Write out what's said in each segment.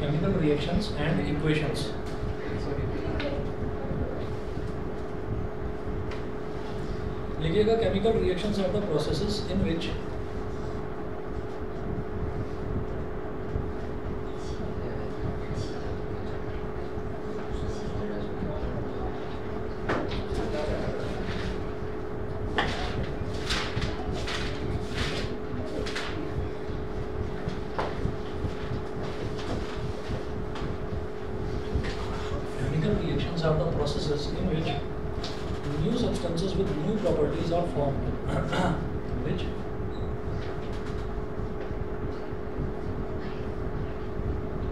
Chemical reactions and equations. लिखिएगा chemical reactions are the processes in which are the processes in which new substances with new properties are formed. Which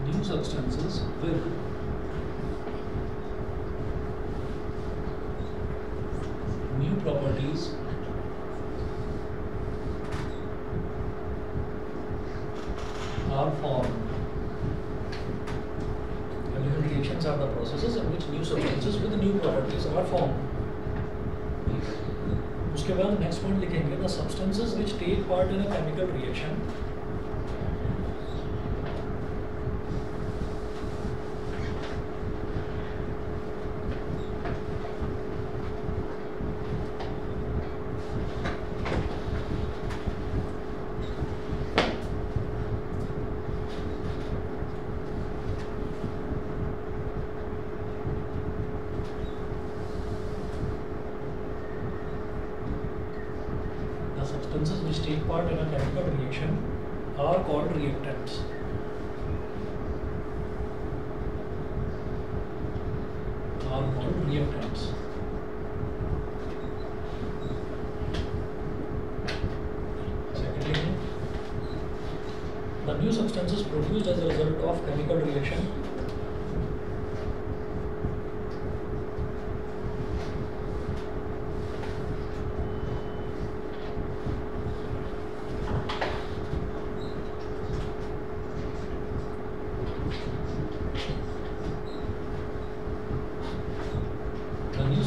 new substances with new properties are formed. Reactions are the processes in which new substances with new properties are formed. उसके बाद next point लिखेंगे the substances which take part in a chemical reaction substances which take part in a chemical reaction are called reactants. Are called reactants. Secondly, the new substances produced as a result of chemical reaction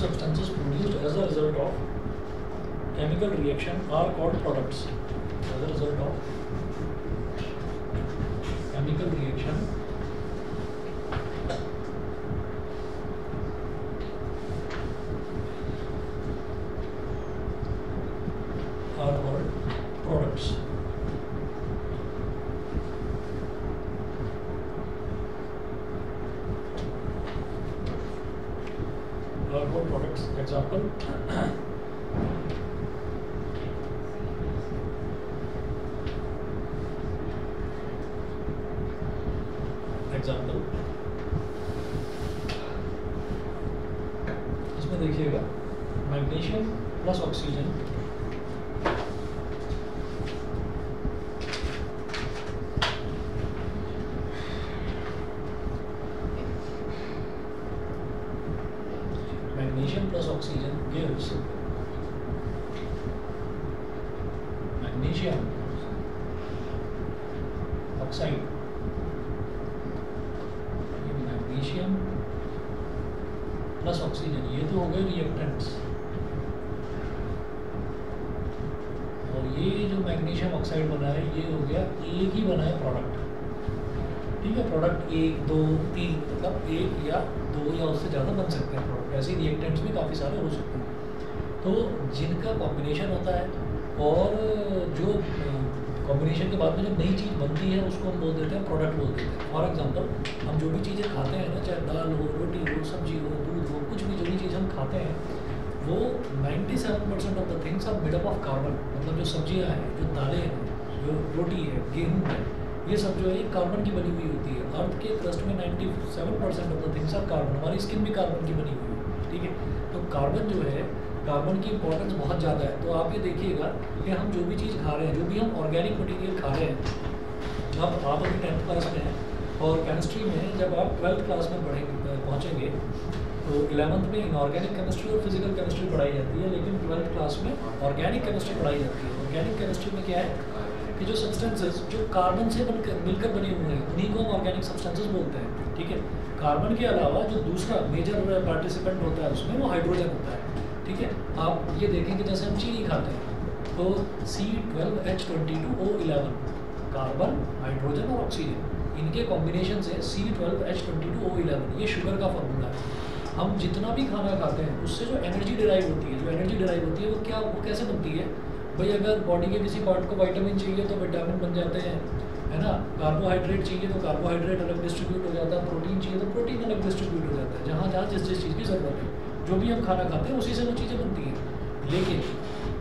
substances produced as a result of chemical reaction are called products. As a result of chemical reaction are called products. Are called products. Example. Example. इसमें देखिएगा magnesium plus oxygen magnesium plus oxygen gives magnesium oxide. magnesium plus oxygen ये तो हो गए reactants और ये जो magnesium oxide बना है ये हो गया एक ही बना है प्रोडक्ट. ठीक है, प्रोडक्ट 1 2 3 मतलब एक या दो या उससे ज़्यादा बन सकते हैं प्रोडक्ट. ऐसे रिएक्टेंट्स भी काफ़ी सारे हो सकते हैं. तो जिनका कॉम्बिनेशन होता है और जो कॉम्बिनेशन के बाद में जो नई चीज़ बनती है उसको हम बोल देते हैं प्रोडक्ट बोल देते हैं. फॉर एग्जांपल हम जो भी चीज़ें खाते हैं ना, चाहे दाल हो, रोटी हो, सब्जी हो, दूध हो, कुछ भी जो भी चीज़ हम खाते हैं वो 97% of the things are made up of carbon. मतलब जो सब्जियाँ हैं, जो दालें हैं, जो रोटी है, गेहूँ है, ये सब जो है ये कार्बन की बनी हुई होती है. अर्थ के क्रस्ट में 97% of the things are carbon. हमारी स्किन भी कार्बन की बनी हुई है. ठीक है, तो कार्बन जो है, कार्बन की इंपॉर्टेंस बहुत ज़्यादा है. तो आप ये देखिएगा कि हम जो भी चीज़ खा रहे हैं, जो भी हम ऑर्गेनिक मटेरियल खा रहे हैं, अब आप अभी 10th क्लास में हैं और केमिस्ट्री में जब आप 12th क्लास में पहुँचेंगे तो 11th में इनऑर्गेनिक केमिस्ट्री और फिजिकल केमिस्ट्री पढ़ाई जाती है, लेकिन 12th क्लास में ऑर्गेनिक केमिस्ट्री पढ़ाई जाती है। ऑर्गेनिक केमिस्ट्री में क्या है कि जो सब्सटेंसेस जो कार्बन से मिलकर बने हुए हैं उन्हीं को हम ऑर्गेनिक सब्सटेंसेस बोलते हैं, ठीक है। कार्बन के अलावा जो दूसरा मेजर पार्टिसिपेंट होता है उसमें वो हाइड्रोजन होता है, ठीक है। आप ये देखेंगे जैसे हम चीनी खाते हैं तो C12H22O11 कार्बन, हाइड्रोजन और ऑक्सीजन, इनके कॉम्बिनेशन से C12H22O11 ये शुगर का फॉर्मूला है। हम जितना भी खाना खाते हैं उससे जो एनर्जी डिराइव होती है वो कैसे बनती है भाई? अगर बॉडी के किसी पार्ट को विटामिन चाहिए तो विटामिन बन जाते हैं, है ना। कार्बोहाइड्रेट चाहिए तो कार्बोहाइड्रेट अलग डिस्ट्रीब्यूट हो जाता है, प्रोटीन चाहिए तो प्रोटीन अलग डिस्ट्रीब्यूट हो जाता है। जहाँ जहाँ जिस चीज़ की ज़रूरत है, जो भी हम खाना खाते हैं उसी से वो चीज़ें बनती हैं। लेकिन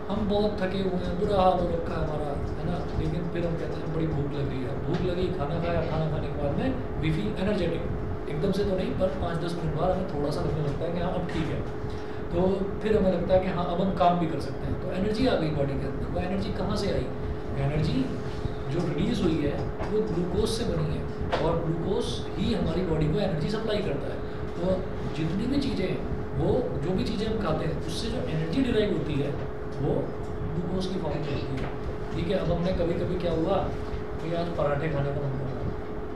हम बहुत थके हुए हैं, बुरा हाल हो रखा है हमारा, है ना, लेकिन फिर हम कहते हैं बड़ी भूख लग रही है, भूख लगी, खाना खाया, खाना खाने के बाद में वी फील एनर्जेटिक, एकदम से तो नहीं पर 5-10 मिनट बाद हमें थोड़ा सा लगने लगता है कि हाँ अब ठीक है, तो फिर हमें लगता है कि हाँ अब हम काम भी कर सकते हैं, तो एनर्जी आ गई बॉडी के अंदर। वो एनर्जी कहाँ से आई? एनर्जी जो रिलीज़ हुई है वो ग्लूकोज से बनी है, और ग्लूकोज ही हमारी बॉडी को एनर्जी सप्लाई करता है। तो जितनी भी चीज़ें वो जो भी चीज़ें हम खाते हैं उससे जो एनर्जी डिराइव होती है वो ग्लूकोज की फॉर्म में होती है, ठीक है। अब हमने कभी कभी क्या हुआ कि आज पराठे खाने का मन कर रहा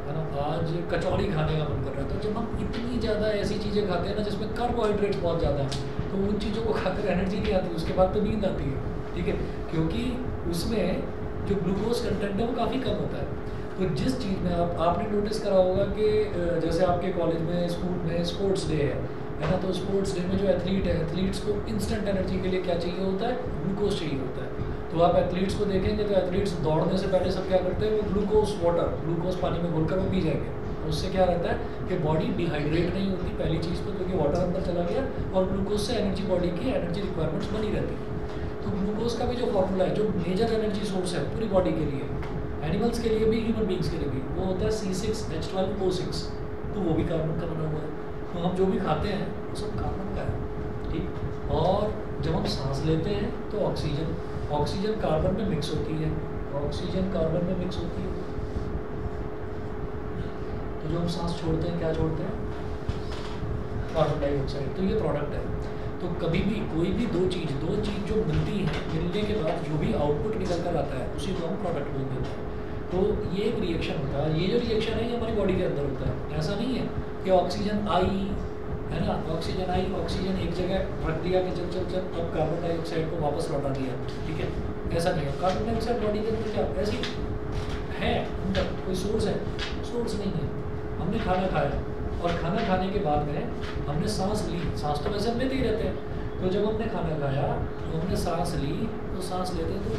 है ना, आज कचौड़ी खाने का मन कर रहा है, तो जब हम इतनी ज़्यादा ऐसी चीज़ें खाते हैं ना जिसमें कार्बोहाइड्रेट्स बहुत ज़्यादा हैं, तो उन चीज़ों को खाकर एनर्जी नहीं आती, उसके बाद तो नींद आती है, ठीक है, क्योंकि उसमें जो ग्लूकोज कंटेंट है वो काफ़ी कम होता है। तो जिस चीज़ में आपने नोटिस करा होगा कि जैसे आपके कॉलेज में, स्कूल में स्पोर्ट्स डे है ना, तो स्पोर्ट्स डे में जो एथलीट है, एथलीट्स को इंस्टेंट एनर्जी के लिए क्या चाहिए होता है? ग्लूकोज चाहिए होता है। तो आप एथलीट्स को देखेंगे तो एथलीट्स दौड़ने से पहले सब क्या करते हैं? वो ग्लूकोज पानी में घोलकर वो पी जाएंगे। उससे क्या रहता है कि बॉडी डिहाइड्रेट नहीं होती, पहली चीज़ तो, क्योंकि वाटर अंदर चला गया, और ग्लूकोज से एनर्जी, बॉडी की एनर्जी रिक्वायरमेंट्स बनी रहती है। तो ग्लूकोज का भी जो फॉर्मूला है, जो मेजर एनर्जी सोर्स है पूरी बॉडी के लिए, एनिमल्स के लिए भी, ह्यूमन बींग्स के लिए भी, वो होता है C6H12O6, तो वो भी कार्बन का बना हुआ है। तो हम जो भी खाते हैं वो सब कार्बन का है, ठीक। और जब हम सांस लेते हैं तो ऑक्सीजन कार्बन में मिक्स होती है, ऑक्सीजन कार्बन में मिक्स होती है, तो जो हम सांस छोड़ते हैं क्या छोड़ते हैं? Carbon dioxide. तो ये प्रोडक्ट है। तो कभी भी कोई भी दो चीज़ जो मिलती हैं, मिलने के बाद जो भी आउटपुट निकल कर आता है उसी को हम प्रोडक्ट बोल देते हैं। तो ये एक रिएक्शन होता है, ये जो रिएक्शन है ये हमारी बॉडी के अंदर होता है। ऐसा नहीं है कि ऑक्सीजन आई, है ना, ऑक्सीजन एक जगह रख दिया कि चल अब कार्बन डाइऑक्साइड को वापस लौटा दिया, ठीक है, ऐसा नहीं है। कार्बन डाइऑक्साइड बॉडी के अंदर क्या ऐसी है, अंदर कोई सोर्स है? सोर्स नहीं है। हमने खाना खाया और खाना खाने के बाद में हमने सांस ली, सांस तो वैसे हम लेते ही रहते हैं, तो जब हमने खाना खाया तो हमने सांस ली, तो सांस लेते तो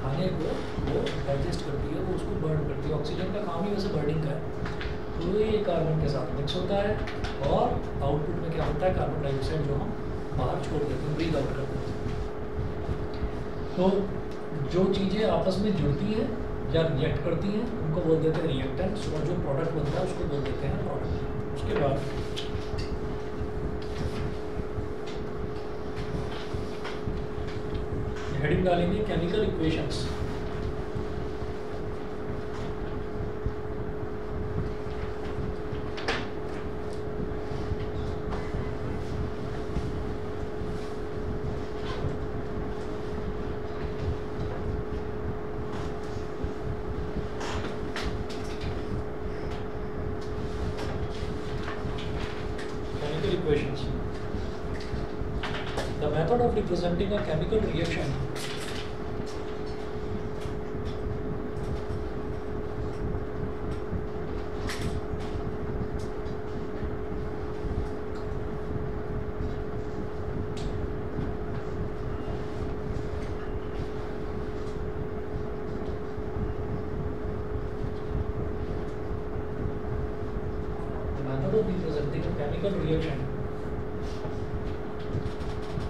खाने को वो डाइजेस्ट करती है, वो उसको बर्न करती है। ऑक्सीजन का काम ही वैसे बर्निंग का है, तो ये कार्बन के साथ मिक्स होता है, और आउटपुट में क्या होता है? कार्बन डाइऑक्साइड जो हम बाहर छोड़ देते हैं, ब्रीथ आउट कर देते हैं। तो जो चीज़ें आपस में जुड़ती हैं या रिएक्ट करती हैं उनको बोल देते हैं रिएक्टेंट्स, और जो प्रोडक्ट बनता है उसको बोल देते हैं प्रोडक्ट। उसके बाद हेडिंग डालेंगे chemical equations. Equations. The method of representing a chemical reaction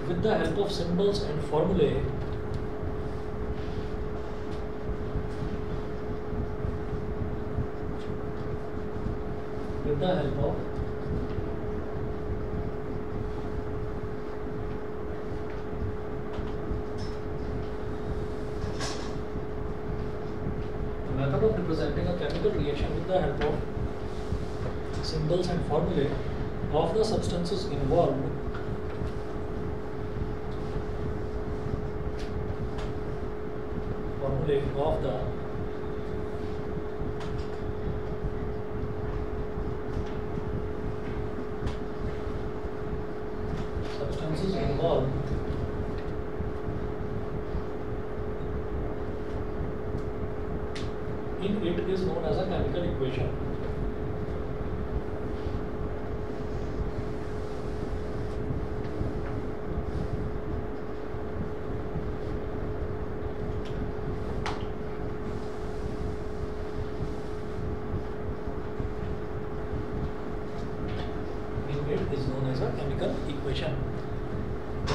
with the help of symbols and formulae method of representing a chemical reaction with the help of symbols and formulae of the substances involved in it is known as a chemical equation.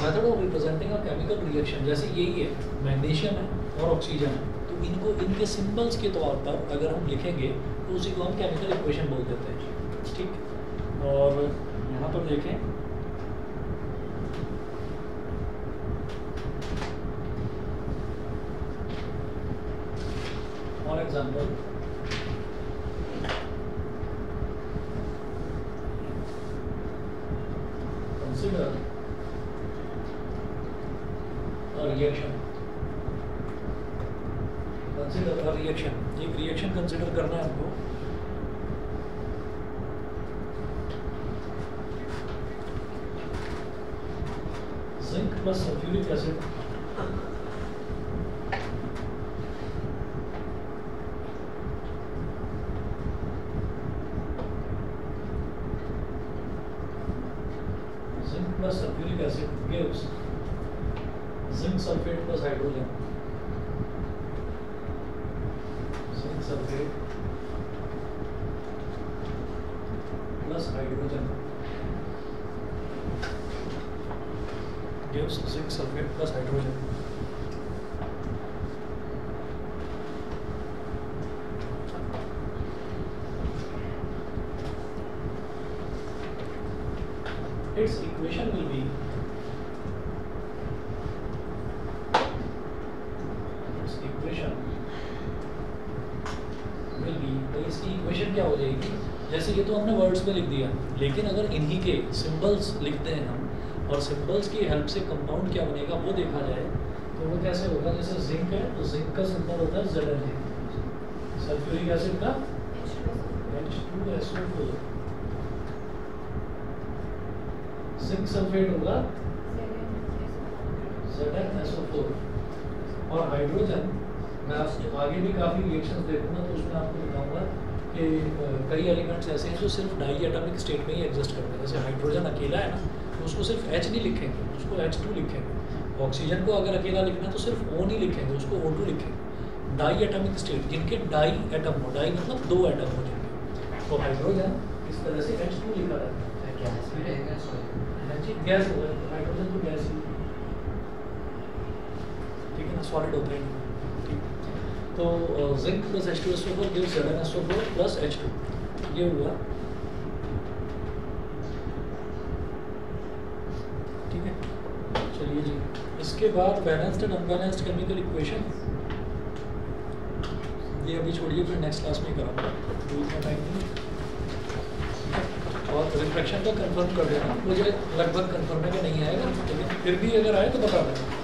Method of representing a chemical reaction जैसे यही है, magnesium है और oxygen है, तो इनको इनके symbols के तौर पर अगर हम लिखेंगे तो उसी को हम केमिकल इक्वेशन बोल देते हैं। ठीक, और यहाँ पर देखें फॉर एग्जाम्पल कंसिडर रिएक्शन, एक रिएक्शन कंसिडर करना है हमको। Zinc plus sulphuric acid gives zinc sulfate plus hydrogen. Zinc sulfate plus hydrogen gives zinc sulfate plus hydrogen. Its equation will be इसकी इक्वेशन क्या हो जाएगी, जैसे ये तो हमने वर्ड्स में लिख दिया, लेकिन अगर इन्हीं के सिंबल्स लिखते हैं हम और सिंबल्स की हेल्प से कंपाउंड क्या बनेगा वो देखा जाए तो वो कैसे होगा। जैसे जिंक है तो जिंक का सिंबल होता है Zn, सल्फ्यूरिक एसिड का H2SO4, जिंक सल्फेट होगा ZnSO4 और हाइड्रोजन मैं आगे भी काफ़ी रिएक्शंस देखूंगा तो उसमें आपको बताऊंगा कि कई एलिमेंट्स ऐसे हैं जो सिर्फ डाई एटॉमिक स्टेट में ही एग्जिस्ट करते हैं। जैसे हाइड्रोजन अकेला है ना तो उसको सिर्फ H नहीं लिखेंगे, उसको H2 लिखेंगे। ऑक्सीजन को अगर अकेला लिखना है तो सिर्फ O नहीं लिखेंगे, उसको O2 लिखेंगे। डाई एटॉमिक स्टेट जिनके डाई एटम हो, डाई मतलब दो एटम हो जिनके, तो हाइड्रोजन इस तरह से H2 लिखा रहता है। गैस भी रहेगा, गैस होगा, हाइड्रोजन तो गैस ही, ठीक है ना, सॉलिड होता है। तो zinc plus H2SO4 gives ZnSO4 plus H2, ये हुआ। ठीक है, चलिए जी, इसके बाद balanced and unbalanced chemical equation, ये अभी छोड़िए, फिर नेक्स्ट क्लास में कराऊंगा, और रिफ्रैक्शन का कंफर्म कर देना, मुझे लगभग कंफर्म है कि नहीं आएगा, लेकिन फिर भी अगर आए तो बता देना।